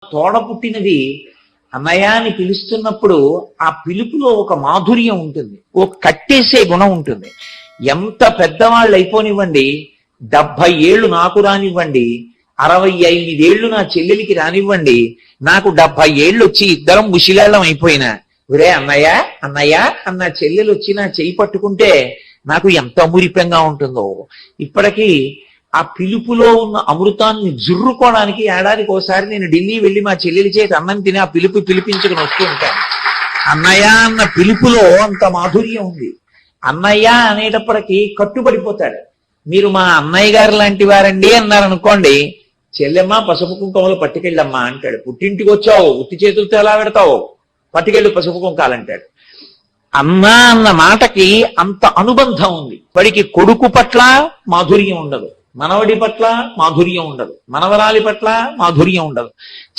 తోడ పుట్టినది అన్నయ్య అని పిలుస్తున్నప్పుడు ఆ పిలుపులో ఒక మాధుర్యం ఉంటుంది, ఒక కట్టేసే గుణం ఉంటుంది. ఎంత పెద్దవాళ్ళు అయిపోనివ్వండి, 70 ఏళ్ళు నాకు రానివ్వండి, 65 ఏళ్ళు నా చెల్లెలికి రానివ్వండి, నాకు 70 ఏళ్ళు వచ్చి ఇద్దరం ముషిలేళ్లం అయిపోయినా ఒరే అన్నయ్య అన్నయ్య అన్న చెల్లెలు వచ్చి నా చెయ్యి పట్టుకుంటే నాకు ఎంత మురిపెంగా ఉంటుందో. ఇప్పటికీ ఆ పిలుపులో ఉన్న అమృతాన్ని జుర్రుకోవడానికి ఏడాదికి ఒకసారి నేను ఢిల్లీ వెళ్ళి మా చెల్లెలి చేతి అన్నం తిని ఆ పిలుపుని వస్తూ ఉంటాను. అన్నయ్య అన్న పిలుపులో అంత మాధుర్యం ఉంది. అన్నయ్య అనేటప్పటికీ కట్టుబడిపోతాడు. మీరు మా అన్నయ్య గారు లాంటి వారండి అన్నారనుకోండి, చెల్లెమ్మ పసుపు కుంకుమలు పట్టుకెళ్ళమ్మా అంటాడు. పుట్టింటికి వచ్చావు ఉత్తి చేతులతో ఎలా పెడతావు, పట్టుకెళ్ళు పసుపు కుంకాలంటాడు. అన్న అన్న మాటకి అంత అనుబంధం ఉంది. వాడికి కొడుకు పట్ల మాధుర్యం ఉండదు, మనవడి పట్ల మాధుర్యం ఉండదు, మనవరాలి పట్ల మాధుర్యం ఉండదు,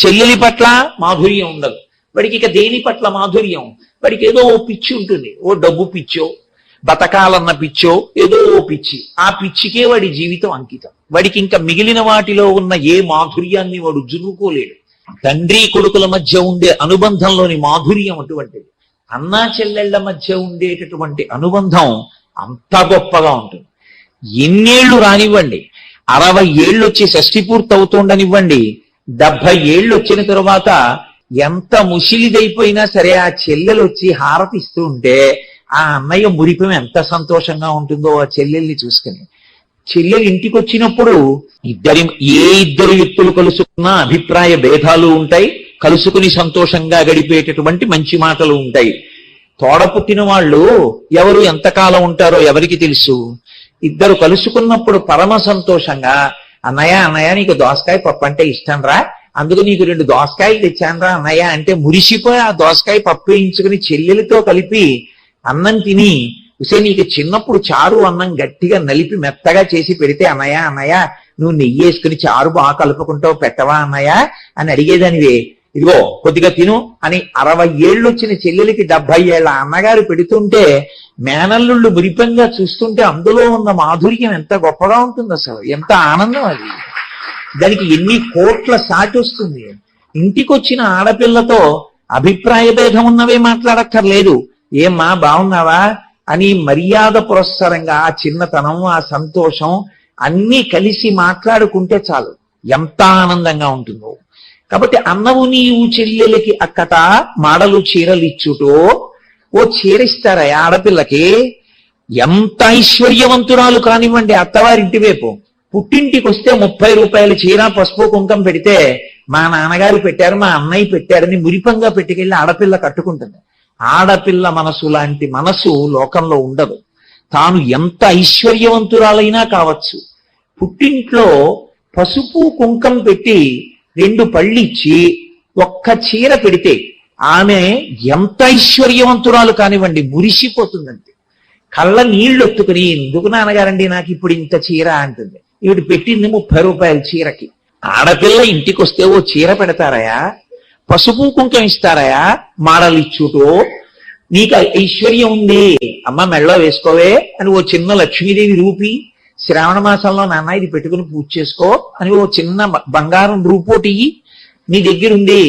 చెల్లెలి పట్ల మాధుర్యం ఉండదు. వాడికి ఇక దేని పట్ల మాధుర్యం? వాడికి ఏదో ఓ పిచ్చి ఉంటుంది, ఓ డబ్బు పిచ్చో, బతకాలన్న పిచ్చో, ఏదో ఓ పిచ్చి. ఆ పిచ్చికే వాడి జీవితం అంకితం. వాడికి ఇంకా మిగిలిన వాటిలో ఉన్న ఏ మాధుర్యాన్ని వాడు జురుకోలేడు. తండ్రి కొడుకుల మధ్య ఉండే అనుబంధంలోని మాధుర్యం అటువంటిది. అన్నా చెల్లెళ్ల మధ్య ఉండేటటువంటి అనుబంధం అంత గొప్పగా ఉంటుంది. ఎన్నేళ్లు రానివ్వండి, 60 ఏళ్ళు వచ్చి షష్ఠి పూర్తి అవుతుండనివ్వండి, 70 ఏళ్ళు వచ్చిన తరువాత ఎంత ముసిలిదైపోయినా సరే ఆ చెల్లెలు వచ్చి హారతి ఇస్తూ ఉంటే ఆ అన్నయ్య మురిపం ఎంత సంతోషంగా ఉంటుందో ఆ చెల్లెల్ని చూసుకుని. చెల్లెలు ఇంటికి వచ్చినప్పుడు ఏ ఇద్దరు వ్యక్తులు కలుసుకున్నా అభిప్రాయ భేదాలు ఉంటాయి, కలుసుకుని సంతోషంగా గడిపేటటువంటి మంచి మాటలు ఉంటాయి. తోడ పుట్టిన వాళ్ళు ఎవరు ఎంతకాలం ఉంటారో ఎవరికి తెలుసు. ఇద్దరు కలుసుకున్నప్పుడు పరమ సంతోషంగా అన్నయ్య అన్నయ్య నీకు దోసకాయ పప్పు అంటే ఇష్టం రా, అందుకు నీకు 2 దోసకాయలు తెచ్చాను రా అన్నయ్య అంటే మురిసిపోయి ఆ దోసకాయ పప్పు వేయించుకుని చెల్లెలతో కలిపి అన్నం తిని, ఉసే నీకు చిన్నప్పుడు చారు అన్నం గట్టిగా నలిపి మెత్తగా చేసి పెడితే అన్నయ్య అన్నయ్య నువ్వు నెయ్యి వేసుకుని చారు బాగా కలుపుకుంటావు పెట్టవా అన్నయ్య అని అడిగేదానివే, ఇదిగో కొద్దిగా తిను అని 60 ఏళ్ళు వచ్చిన చెల్లెలికి 70 ఏళ్ల అన్నగారు పెడుతుంటే మేనల్లుళ్ళు మురిపంగా చూస్తుంటే అందులో ఉన్న మాధుర్యం ఎంత గొప్పగా ఉంటుంది, అసలు ఎంత ఆనందం అది. దానికి ఎన్ని కోట్ల సాటి వస్తుంది. ఇంటికి వచ్చిన ఆడపిల్లతో అభిప్రాయ భేదం ఉన్నవే మాట్లాడక్కర్లేదు, ఏమ్మా బాగున్నావా అని మర్యాద పురస్సరంగా ఆ చిన్నతనం ఆ సంతోషం అన్నీ కలిసి మాట్లాడుకుంటే చాలు, ఎంత ఆనందంగా ఉంటుందో. కాబట్టి అన్నవు నీవు చెల్లెలకి అక్కట మాడలు చీరలు ఇచ్చుటో, ఓ చీరిస్తారా ఆడపిల్లకి? ఎంత ఐశ్వర్యవంతురాలు కానివ్వండి అత్తవారింటి వైపు, పుట్టింటికి వస్తే 30 రూపాయల చీర పసుపు కుంకం పెడితే మా నాన్నగారు పెట్టారు మా అన్నయ్య పెట్టారని మురిపంగా పెట్టుకెళ్ళి ఆడపిల్ల కట్టుకుంటుంది. ఆడపిల్ల మనసు లాంటి మనసు లోకంలో ఉండదు. తాను ఎంత ఐశ్వర్యవంతురాలైనా కావచ్చు, పుట్టింట్లో పసుపు కుంకం పెట్టి 2 పళ్ళిచ్చి ఒక్క చీర పెడితే ఆమె ఎంత ఐశ్వర్యవంతురాలు కానివ్వండి మురిసిపోతుందంతే. కళ్ళ నీళ్లు ఒత్తుకుని ఎందుకు నాన్నగారండి నాకు ఇప్పుడు ఇంత చీర అంటుంది. ఈవిడ పెట్టింది 30 రూపాయల చీరకి. ఆడపిల్ల ఇంటికి వస్తే ఓ చీర పెడతారయా, పసుపు కుంకం ఇస్తారయా, మాడలు ఇచ్చుటో, నీకు ఐశ్వర్యం ఉంది అమ్మ మెళ్ళో వేసుకోవే అని ఓ చిన్న లక్ష్మీదేవి రూపి, శ్రావణ మాసంలో నాన్న ఇది పెట్టుకుని పూజ చేసుకో అని ఓ చిన్న బంగారం రూపోటి నీ దగ్గరుంది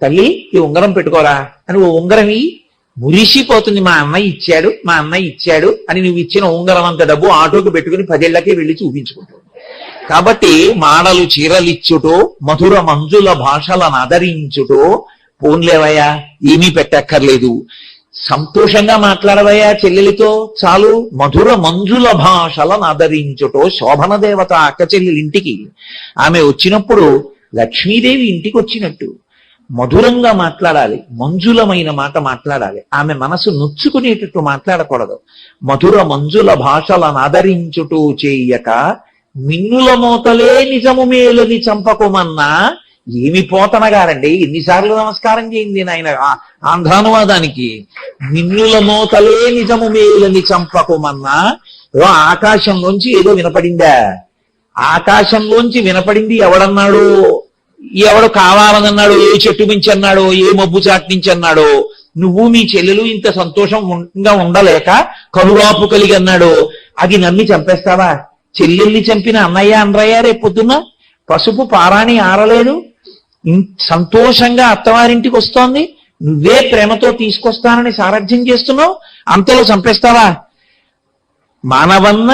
తల్లి ఈ ఉంగరం పెట్టుకోరా అని ఓ ఉంగరం మురిసిపోతుంది. మా అన్నయ్య ఇచ్చాడు మా అన్నయ్య ఇచ్చాడు అని నువ్వు ఇచ్చిన ఉంగరం అంత డబ్బు ఆటోకి పెట్టుకుని 10 ఏళ్లకే వెళ్ళి చూపించుకుంటావు. కాబట్టి మాడలు చీరలిచ్చుటో మధుర మంజుల భాషలను ఆదరించుటో, పోన్లేవయ్యా ఏమీ పెట్టక్కర్లేదు, సంతోషంగా మాట్లాడవయ్యా చెల్లెలితో చాలు, మధుర మంజుల భాషలను ఆదరించుటో. శోభన దేవత అక్క చెల్లెలింటికి ఆమె వచ్చినప్పుడు లక్ష్మీదేవి ఇంటికి వచ్చినట్టు మధురంగా మాట్లాడాలి, మంజులమైన మాట మాట్లాడాలి, ఆమె మనసు నొచ్చుకునేటట్టు మాట్లాడకూడదు. మధుర మంజుల భాషలను ఆదరించుటూ చేయక మిన్నుల మోతలే నిజము మేలుని చంపకుమన్నా. ఏమి పోతనగారండి, ఎన్నిసార్లు నమస్కారం చేయింది ఆయన ఆంధ్రానువాదానికి. మిన్నుల మోతలే నిజము మేలుని చంపకుమన్నా. ఆకాశంలోంచి ఏదో వినపడిందా? ఆకాశంలోంచి వినపడింది ఎవడన్నాడు, ఎవడు కావాలనన్నాడో, ఏ చెట్టు మించి అన్నాడో, ఏ మబ్బు చాటు నుంచి అన్నాడో, నువ్వు మీ చెల్లెలు ఇంత సంతోషంగా ఉండలేక కనువాపు కలిగి అన్నాడో, అది నమ్మి చంపేస్తావా? చెల్లెల్ని చంపిన అన్నయ్య అనరయ్య రేపు పొద్దున్న? పసుపు పారాణి ఆరలేదు, సంతోషంగా అత్తవారింటికి వస్తోంది, నువ్వే ప్రేమతో తీసుకొస్తానని సారథ్యం చేస్తున్నావు, అంతలో చంపేస్తావా? మానవన్న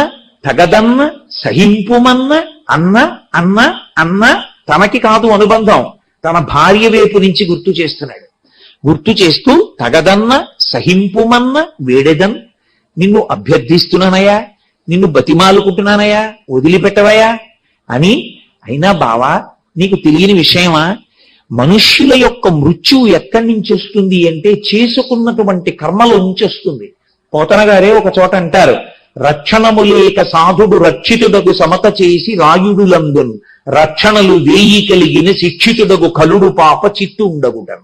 తగదన్న సహింపుమన్న అన్న అన్న అన్న తనకి కాదు అనుబంధం, తన భార్య వైపు నుంచి గుర్తు చేస్తున్నాడు. గుర్తు చేస్తూ తగదన్న సహింపుమన్న వేడెదన్, నిన్ను అభ్యర్థిస్తున్నానయ్యా, నిన్ను బతిమాలుకుంటున్నానయ్యా, వదిలిపెట్టవయ్యా అని. అయినా బావా నీకు తెలియని విషయమా, మనుష్యుల యొక్క మృత్యువు ఎక్కడి నుంచి వస్తుంది అంటే చేసుకున్నటువంటి కర్మలో నుంచి వస్తుంది. పోతన గారే ఒక చోట అంటారు, రక్షణము లేక సాధుడు రక్షితుడగు సమత చేసి రాయుడులందున్, రక్షణలు వేయి కలిగిన శిక్షితుడగు కలుడు పాప చిత్తు ఉండగుటం.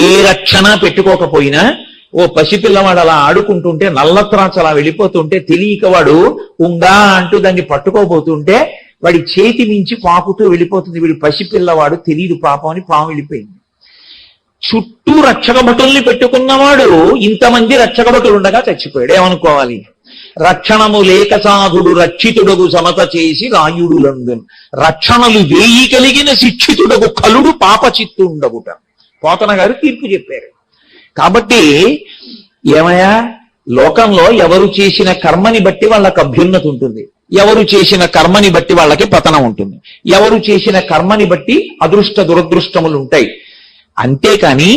ఏ రక్షణ పెట్టుకోకపోయినా ఓ పసిపిల్లవాడు అలా ఆడుకుంటుంటే, నల్లత్రాచ అలా వెళ్ళిపోతుంటే తెలియక వాడు ఉంగా అంటూ దాన్ని పట్టుకోబోతుంటే వాడి చేతి నుంచి పాకుతూ వెళ్ళిపోతుంది. వీడు పసిపిల్లవాడు, తెలియదు పాపం అని పాము వెళ్ళిపోయింది. చుట్టూ రక్షక భటుల్ని పెట్టుకున్నవాడు ఇంతమంది రక్షక భటులు ఉండగా చచ్చిపోయాడు. ఏమనుకోవాలి? రక్షణము లేక సాధుడు రక్షితుడగు సమత చేసి రాయుడులందున్, రక్షణలు వేయి కలిగిన శిక్షితుడగు కలుడు పాప చిత్తు ఉండగుట. పోతన గారు తీర్పు చెప్పారు. కాబట్టి ఏమయ్యా, లోకంలో ఎవరు చేసిన కర్మని బట్టి వాళ్ళకి అభ్యున్నతి ఉంటుంది, ఎవరు చేసిన కర్మని బట్టి వాళ్ళకి పతనం ఉంటుంది, ఎవరు చేసిన కర్మని బట్టి అదృష్ట దురదృష్టములు ఉంటాయి. అంతేకాని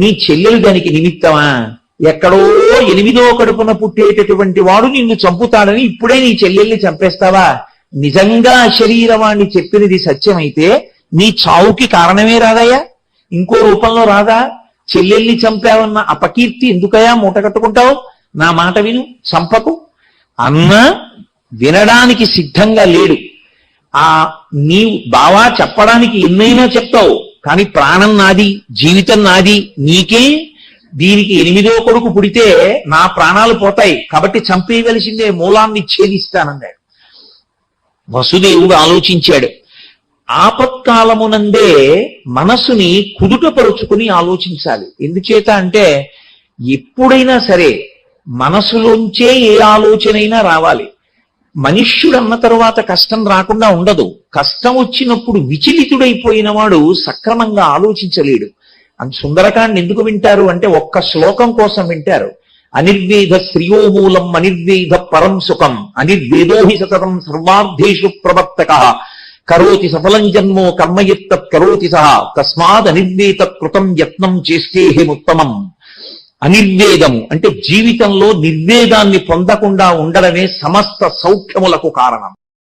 నీ చెల్లెలు దానికి నిమిత్తమా? ఎక్కడో 8వ కడుపున పుట్టేటటువంటి వాడు నిన్ను చంపుతాడని ఇప్పుడే నీ చెల్లెల్ని చంపేస్తావా? నిజంగా శరీరవాణ్ణి చెప్పినది సత్యమైతే నీ చావుకి కారణమే రాదయ్యా, ఇంకో రూపంలో రాదా? చెల్లెల్ని చంపావన్న అపకీర్తి ఎందుకయా మూట కట్టుకుంటావు? నా మాట విను, చంపకు అన్న వినడానికి సిద్ధంగా లేడు. నీవు బావా చెప్పడానికి ఎన్నైనా చెప్తావు, కానీ ప్రాణం నాది, జీవితం నాది, నీకే దీనికి 8వ కొడుకు పుడితే నా ప్రాణాలు పోతాయి కాబట్టి చంపేయవలసిందే, మూలాన్ని ఛేదిస్తానన్నాడు. వసుదేవుడు ఆలోచించాడు. ఆపత్కాలమునందే మనసుని కుదుటపరుచుకుని ఆలోచించాలి. ఎందుచేత అంటే ఎప్పుడైనా సరే మనసులోంచే ఏ ఆలోచనైనా రావాలి. మనుష్యుడన్న తరువాత కష్టం రాకుండా ఉండదు. కష్టం వచ్చినప్పుడు విచలితుడైపోయిన వాడు సక్రమంగా ఆలోచించలేడు. సుందరకాండ ఎందుకు వింటారు అంటే ఒక్క శ్లోకం కోసం వింటారు. అనిర్వేద శ్రియోమూలం అనిర్వేద పరం సుఖం అనిర్వేదోహి సతతం సర్వార్థేషు ప్రవర్తక కరోతి సఫలం జన్మో కర్మయత్త కరోతి సహ తస్మాద్ అనిర్వేద కృతం యత్నం చేస్తేహేముత్తమం. అనిర్వేదము అంటే జీవితంలో నిర్వేదాన్ని పొందకుండా ఉండడమే సమస్త సౌఖ్యములకు కారణం.